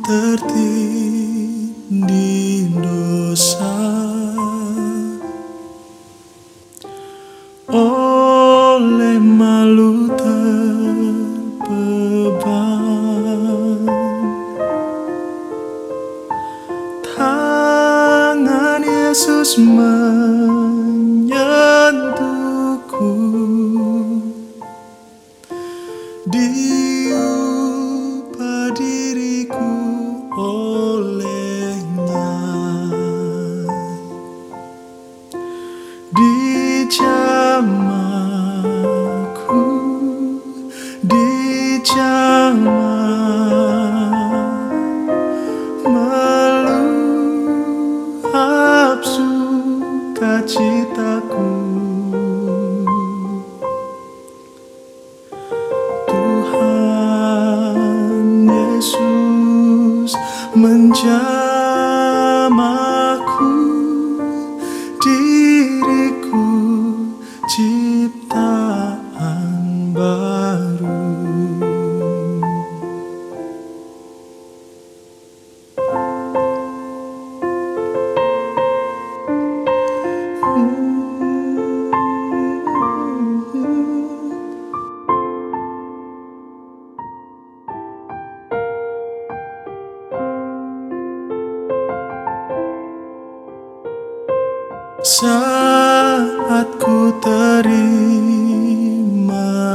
tertindih dosa, oleh malu terbeban. Tangan Yesus menyentuhku, diubah diriku olehnya. Dijamahku, dijamah, meluap sukacitaku. Tuhan Yesus menjamahku, diriku ciptaan baru. Saat ku terima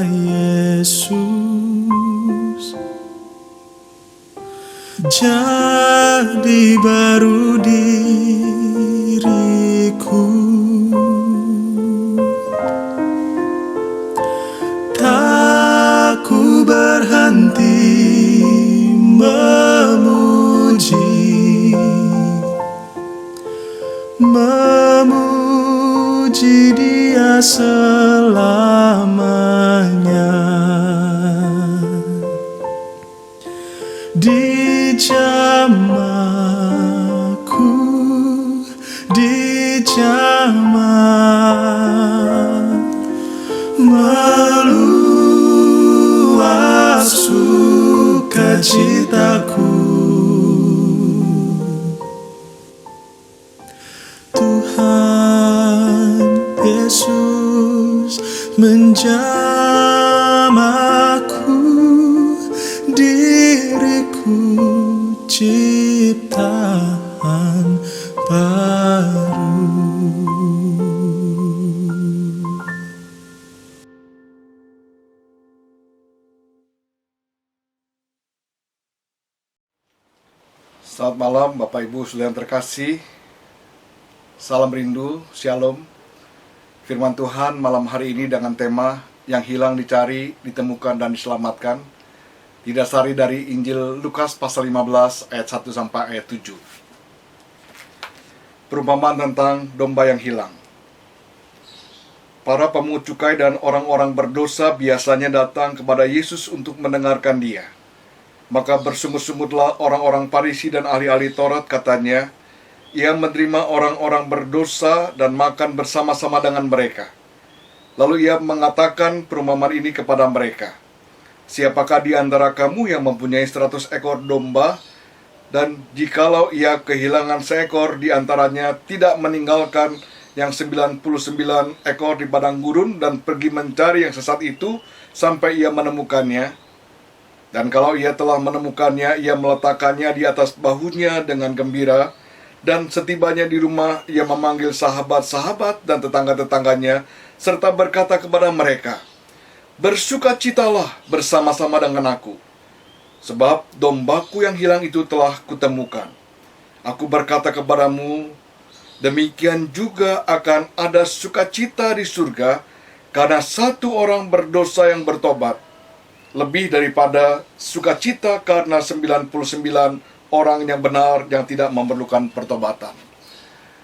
Yesus, jadi baru diriku. Tak ku berhenti memuji Dia selamanya. Dijamahku, dijamah, meluap sukacitaku. Tuhan Yesus menjamahku, diriku ciptaan baru. Selamat malam Bapak Ibu Saudara yang terkasih. Salam rindu, shalom. Firman Tuhan malam hari ini dengan tema yang hilang dicari, ditemukan dan diselamatkan, didasari dari Injil Lukas pasal 15 ayat 1 sampai ayat 7. Perumpamaan tentang domba yang hilang. Para pemungut cukai dan orang-orang berdosa biasanya datang kepada Yesus untuk mendengarkan Dia. Maka bersungut-sungutlah orang-orang Farisi dan ahli-ahli Taurat, katanya, Ia menerima orang-orang berdosa dan makan bersama-sama dengan mereka. Lalu Ia mengatakan perumpamaan ini kepada mereka. Siapakah di antara kamu yang mempunyai 100 ekor domba, dan jikalau ia kehilangan seekor di antaranya, tidak meninggalkan yang 99 ekor di padang gurun dan pergi mencari yang sesat itu sampai ia menemukannya? Dan kalau ia telah menemukannya, ia meletakkannya di atas bahunya dengan gembira. Dan setibanya di rumah, ia memanggil sahabat-sahabat dan tetangga-tetangganya, serta berkata kepada mereka, Bersukacitalah bersama-sama dengan aku, sebab dombaku yang hilang itu telah kutemukan. Aku berkata kepadamu, demikian juga akan ada sukacita di surga, karena satu orang berdosa yang bertobat, lebih daripada sukacita karena 99 orang yang benar yang tidak memerlukan pertobatan.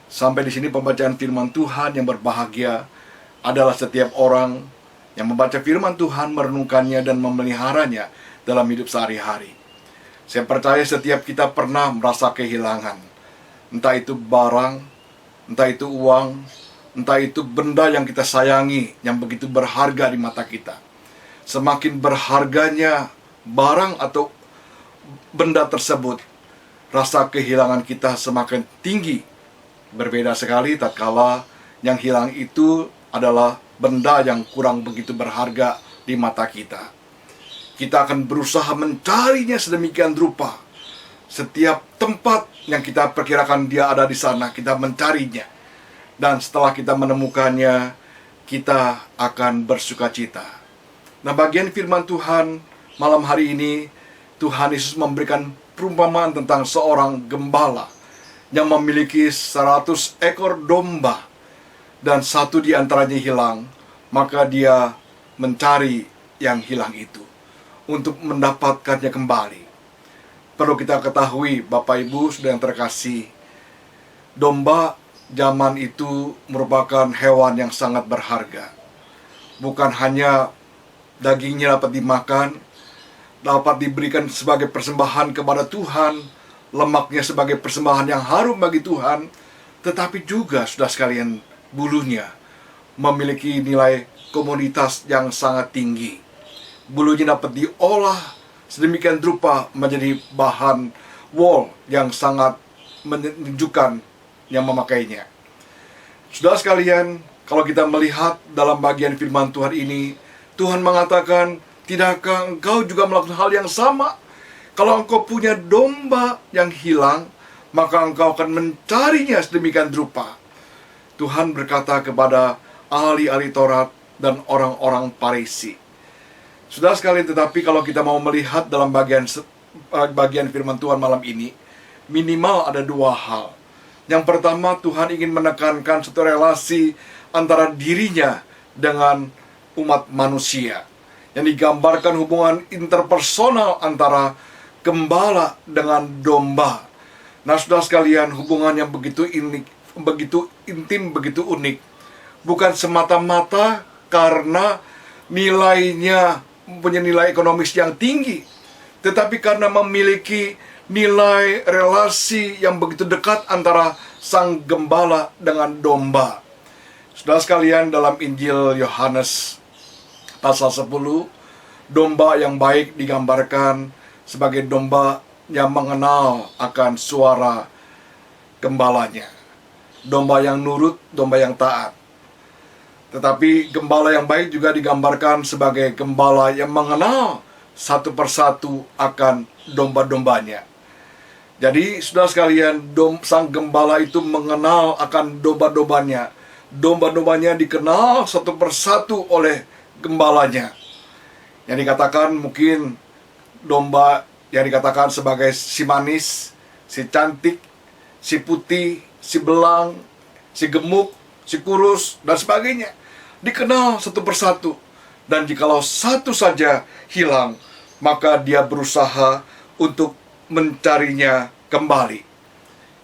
Sampai di sini pembacaan firman Tuhan. Yang berbahagia adalah setiap orang yang membaca firman Tuhan, merenungkannya dan memeliharanya dalam hidup sehari-hari. Saya percaya setiap kita pernah merasa kehilangan. Entah itu barang, entah itu uang, entah itu benda yang kita sayangi, yang begitu berharga di mata kita. Semakin berharganya barang atau benda tersebut, rasa kehilangan kita semakin tinggi. Berbeda sekali tatkala yang hilang itu adalah benda yang kurang begitu berharga di mata kita. Kita akan berusaha mencarinya sedemikian rupa. Setiap tempat yang kita perkirakan dia ada di sana, kita mencarinya. Dan setelah kita menemukannya, kita akan bersukacita. Nah, bagian firman Tuhan malam hari ini, Tuhan Yesus memberikan perumpamaan tentang seorang gembala yang memiliki 100 ekor domba dan satu di antaranya hilang. Maka dia mencari yang hilang itu untuk mendapatkannya kembali. Perlu kita ketahui, Bapak Ibu sudah yang terkasih, domba zaman itu merupakan hewan yang sangat berharga. Bukan hanya dagingnya dapat dimakan, dapat diberikan sebagai persembahan kepada Tuhan, lemaknya sebagai persembahan yang harum bagi Tuhan, tetapi juga, sudah sekalian, bulunya memiliki nilai komoditas yang sangat tinggi. Bulunya dapat diolah sedemikian rupa menjadi bahan wol yang sangat menunjukkan yang memakainya. Saudara sekalian, kalau kita melihat dalam bagian firman Tuhan ini, Tuhan mengatakan, tidakkah engkau juga melakukan hal yang sama? Kalau engkau punya domba yang hilang, maka engkau akan mencarinya sedemikian rupa. Tuhan berkata kepada ahli-ahli Taurat dan orang-orang Farisi. Saudara sekalian, tetapi kalau kita mau melihat dalam bagian firman Tuhan malam ini, minimal ada dua hal. Yang pertama, Tuhan ingin menekankan satu relasi antara dirinya dengan umat manusia, yang digambarkan hubungan interpersonal antara gembala dengan domba. Nah, saudara sekalian, hubungan yang begitu intim, begitu unik, bukan semata-mata karena nilainya punya nilai ekonomis yang tinggi, tetapi karena memiliki nilai relasi yang begitu dekat antara sang gembala dengan domba. Saudara sekalian, dalam Injil Yohanes pasal 10, domba yang baik digambarkan sebagai domba yang mengenal akan suara gembalanya. Domba yang nurut, domba yang taat. Tetapi gembala yang baik juga digambarkan sebagai gembala yang mengenal satu persatu akan domba-dombanya. Jadi, saudara sekalian, sang gembala itu mengenal akan domba-dombanya. Domba-dombanya dikenal satu persatu oleh gembalanya. Yang dikatakan mungkin domba yang dikatakan sebagai si manis, si cantik, si putih, si belang, si gemuk, si kurus, dan sebagainya. Dikenal satu persatu. Dan jikalau satu saja hilang, maka dia berusaha untuk mencarinya kembali.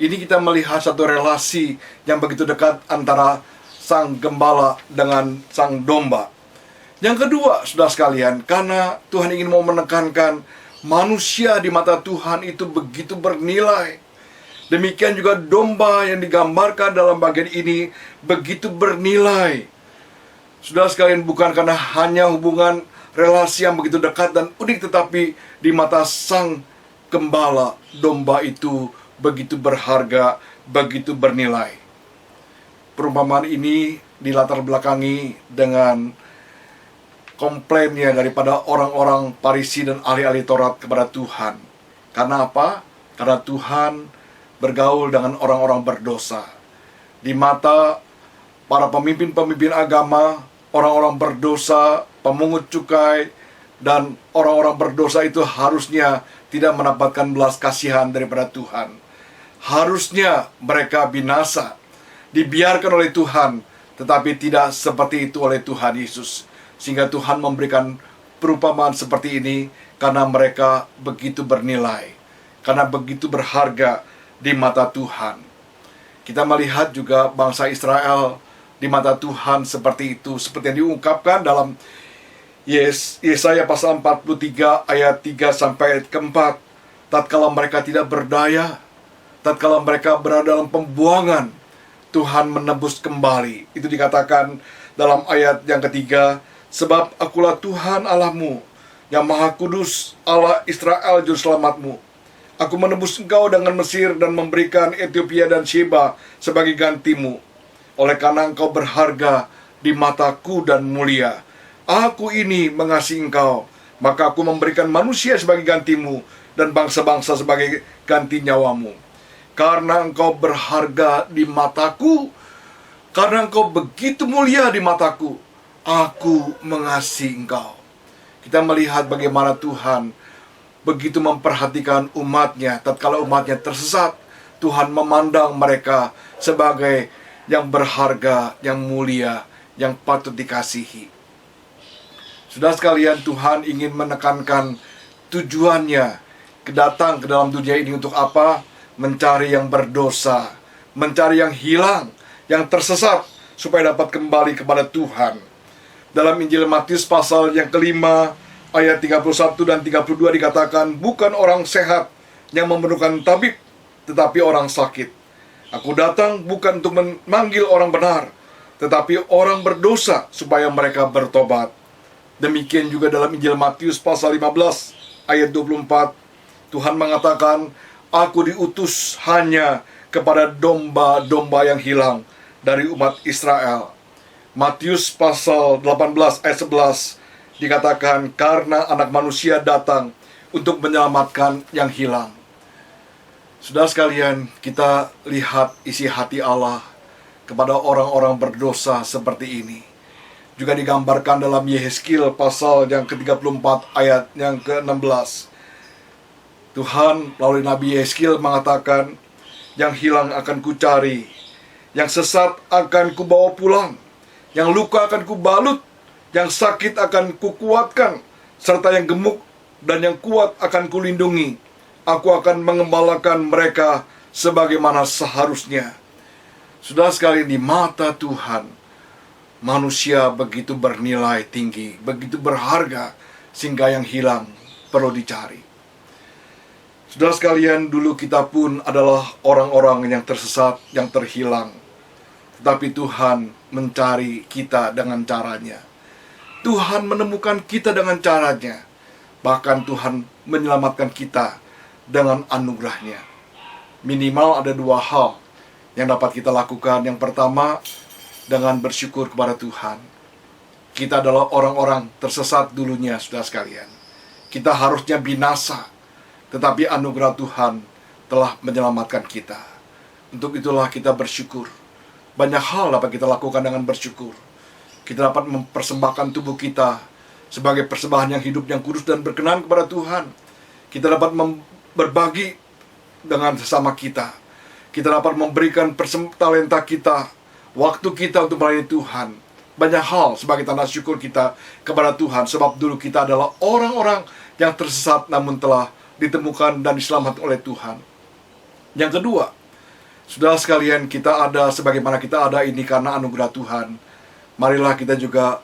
Ini kita melihat satu relasi yang begitu dekat antara sang gembala dengan sang domba. Yang kedua, saudara sekalian, karena Tuhan ingin mau menekankan manusia di mata Tuhan itu begitu bernilai. Demikian juga domba yang digambarkan dalam bagian ini begitu bernilai. Saudara sekalian, bukan karena hanya hubungan relasi yang begitu dekat dan unik, tetapi di mata sang gembala, domba itu begitu berharga, begitu bernilai. Perumpamaan ini dilatar belakangi dengan komplainnya daripada orang-orang Farisi dan ahli-ahli Taurat kepada Tuhan. Karena apa? Karena Tuhan bergaul dengan orang-orang berdosa. Di mata para pemimpin-pemimpin agama, orang-orang berdosa, pemungut cukai, dan orang-orang berdosa itu harusnya tidak mendapatkan belas kasihan daripada Tuhan. Harusnya mereka binasa, dibiarkan oleh Tuhan, tetapi tidak seperti itu oleh Tuhan Yesus. Sehingga Tuhan memberikan perumpamaan seperti ini karena mereka begitu bernilai, karena begitu berharga di mata Tuhan. Kita melihat juga bangsa Israel di mata Tuhan seperti itu, seperti yang diungkapkan dalam Yesaya pasal 43 ayat 3 sampai 4. Tatkala mereka tidak berdaya, tatkala mereka berada dalam pembuangan, Tuhan menebus kembali. Itu dikatakan dalam ayat yang ketiga, sebab akulah Tuhan Allahmu, yang Maha Kudus, Allah Israel Juru Selamatmu. Aku menebus engkau dengan Mesir dan memberikan Ethiopia dan Sheba sebagai gantimu. Oleh karena engkau berharga di mataku dan mulia, aku ini mengasihi engkau, maka aku memberikan manusia sebagai gantimu dan bangsa-bangsa sebagai ganti nyawamu. Karena engkau berharga di mataku, karena engkau begitu mulia di mataku, aku mengasihi engkau. Kita melihat bagaimana Tuhan begitu memperhatikan umatnya. Tatkala umatnya tersesat, Tuhan memandang mereka sebagai yang berharga, yang mulia, yang patut dikasihi. Saudara sekalian, Tuhan ingin menekankan tujuannya datang ke dalam dunia ini untuk apa? Mencari yang berdosa, mencari yang hilang, yang tersesat, supaya dapat kembali kepada Tuhan. Dalam Injil Matius pasal yang kelima, ayat 31 dan 32 dikatakan, bukan orang sehat yang memerlukan tabib, tetapi orang sakit. Aku datang bukan untuk memanggil orang benar, tetapi orang berdosa supaya mereka bertobat. Demikian juga dalam Injil Matius pasal 15 ayat 24, Tuhan mengatakan, aku diutus hanya kepada domba-domba yang hilang dari umat Israel. Matius pasal 18 ayat 11 dikatakan, karena anak manusia datang untuk menyelamatkan yang hilang. Saudara sekalian, kita lihat isi hati Allah kepada orang-orang berdosa seperti ini. Juga digambarkan dalam Yehezkiel pasal yang ke-34 ayat yang ke-16. Tuhan melalui Nabi Yehezkiel mengatakan, yang hilang akan kucari, yang sesat akan kubawa pulang, yang luka akan kubalut, yang sakit akan kukuatkan, serta yang gemuk dan yang kuat akan kulindungi. Aku akan mengembalakan mereka sebagaimana seharusnya. Saudara sekalian, di mata Tuhan, manusia begitu bernilai tinggi, begitu berharga, sehingga yang hilang perlu dicari. Saudara sekalian, dulu kita pun adalah orang-orang yang tersesat, yang terhilang. Tetapi Tuhan mencari kita dengan caranya. Tuhan menemukan kita dengan caranya. Bahkan Tuhan menyelamatkan kita dengan anugerahnya. Minimal ada dua hal yang dapat kita lakukan. Yang pertama, dengan bersyukur kepada Tuhan. Kita adalah orang-orang tersesat dulunya, saudara sekalian. Kita harusnya binasa, tetapi anugerah Tuhan telah menyelamatkan kita. Untuk itulah kita bersyukur. Banyak hal dapat kita lakukan dengan bersyukur. Kita dapat mempersembahkan tubuh kita sebagai persembahan yang hidup, yang kudus dan berkenan kepada Tuhan. Kita dapat berbagi dengan sesama kita. Kita dapat memberikan talenta kita, waktu kita untuk melayani Tuhan. Banyak hal sebagai tanda syukur kita kepada Tuhan. Sebab dulu kita adalah orang-orang yang tersesat, namun telah ditemukan dan diselamatkan oleh Tuhan. Yang kedua, saudara sekalian, kita ada sebagaimana kita ada ini karena anugerah Tuhan. Marilah kita juga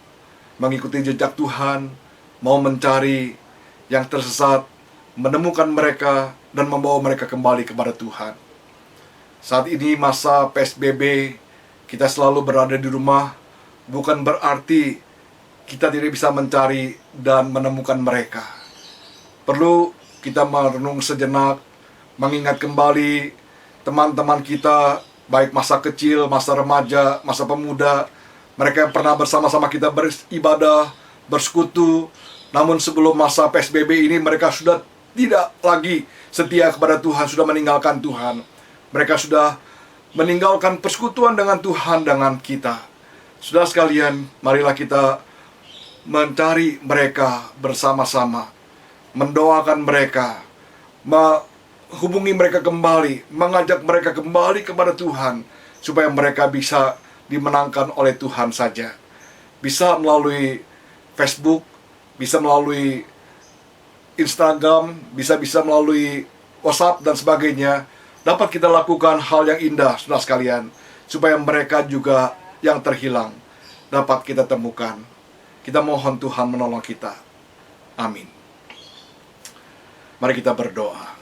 mengikuti jejak Tuhan, mau mencari yang tersesat, menemukan mereka, dan membawa mereka kembali kepada Tuhan. Saat ini masa PSBB, kita selalu berada di rumah, bukan berarti kita tidak bisa mencari dan menemukan mereka. Perlu kita merenung sejenak, mengingat kembali teman-teman kita, baik masa kecil, masa remaja, masa pemuda, mereka yang pernah bersama-sama kita beribadah, bersekutu, namun sebelum masa PSBB ini mereka sudah tidak lagi setia kepada Tuhan, sudah meninggalkan Tuhan. Mereka sudah meninggalkan persekutuan dengan Tuhan, dengan kita. Saudara sekalian, marilah kita mencari mereka bersama-sama, mendoakan mereka, menghubungi mereka kembali, mengajak mereka kembali kepada Tuhan, supaya mereka bisa dimenangkan oleh Tuhan saja. Bisa melalui Facebook, bisa melalui Instagram, bisa melalui WhatsApp dan sebagainya. Dapat kita lakukan hal yang indah, saudara sekalian, supaya mereka juga yang terhilang dapat kita temukan. Kita mohon Tuhan menolong kita. Amin. Mari kita berdoa.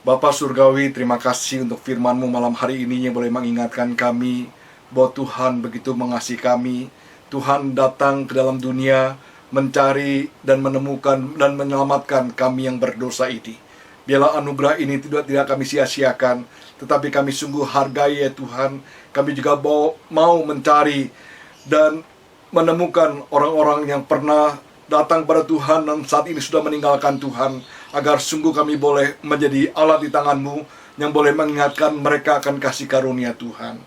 Bapa Surgawi, terima kasih untuk firman-Mu malam hari ini yang boleh mengingatkan kami bahwa Tuhan begitu mengasihi kami. Tuhan datang ke dalam dunia mencari dan menemukan dan menyelamatkan kami yang berdosa ini. Biarlah anugerah ini tidak kami sia-siakan, tetapi kami sungguh hargai ya Tuhan. Kami juga mau mencari dan menemukan orang-orang yang pernah datang pada Tuhan dan saat ini sudah meninggalkan Tuhan, agar sungguh kami boleh menjadi alat di tangan-Mu yang boleh mengingatkan mereka akan kasih karunia Tuhan.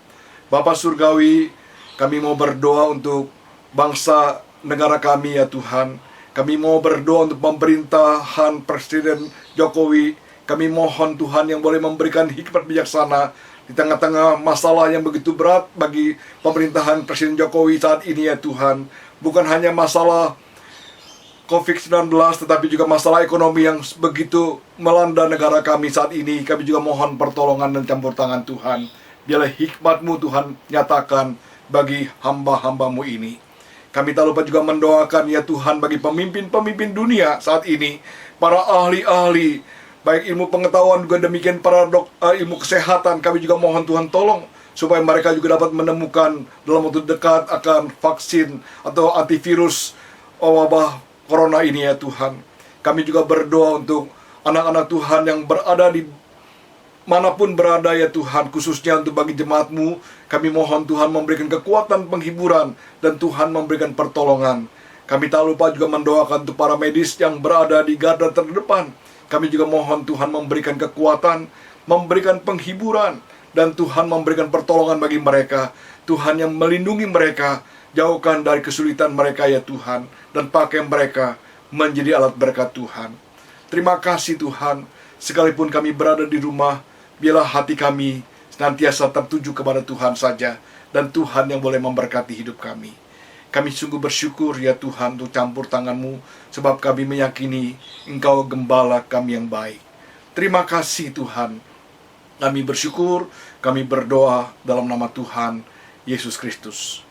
Bapa Surgawi, kami mau berdoa untuk bangsa negara kami ya Tuhan. Kami mau berdoa untuk pemerintahan Presiden Jokowi. Kami mohon Tuhan yang boleh memberikan hikmat bijaksana di tengah-tengah masalah yang begitu berat bagi pemerintahan Presiden Jokowi saat ini ya Tuhan. Bukan hanya masalah COVID-19, tetapi juga masalah ekonomi yang begitu melanda negara kami saat ini. Kami juga mohon pertolongan dan campur tangan Tuhan. Biarlah hikmat-Mu Tuhan nyatakan bagi hamba-hamba-Mu ini. Kami tak lupa juga mendoakan ya Tuhan bagi pemimpin-pemimpin dunia saat ini, para ahli-ahli, baik ilmu pengetahuan juga demikian para ilmu kesehatan. Kami juga mohon Tuhan tolong supaya mereka juga dapat menemukan dalam waktu dekat akan vaksin atau antivirus wabah corona ini ya Tuhan. Kami juga berdoa untuk anak-anak Tuhan yang berada di manapun berada ya Tuhan, khususnya untuk bagi jemaat-Mu. Kami mohon Tuhan memberikan kekuatan penghiburan dan Tuhan memberikan pertolongan. Kami tak lupa juga mendoakan untuk para medis yang berada di garda terdepan. Kami juga mohon Tuhan memberikan kekuatan, memberikan penghiburan, dan Tuhan memberikan pertolongan bagi mereka. Tuhan yang melindungi mereka, jauhkan dari kesulitan mereka ya Tuhan, dan pakai mereka menjadi alat berkat Tuhan. Terima kasih Tuhan, sekalipun kami berada di rumah, biarlah hati kami senantiasa tertuju kepada Tuhan saja, dan Tuhan yang boleh memberkati hidup kami. Kami sungguh bersyukur ya Tuhan untuk campur tangan-Mu, sebab kami meyakini Engkau gembala kami yang baik. Terima kasih Tuhan. Kami bersyukur, kami berdoa dalam nama Tuhan Yesus Kristus.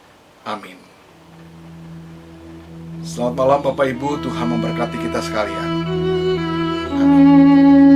Amin. Selamat malam Bapak Ibu, Tuhan memberkati kita sekalian. Amin.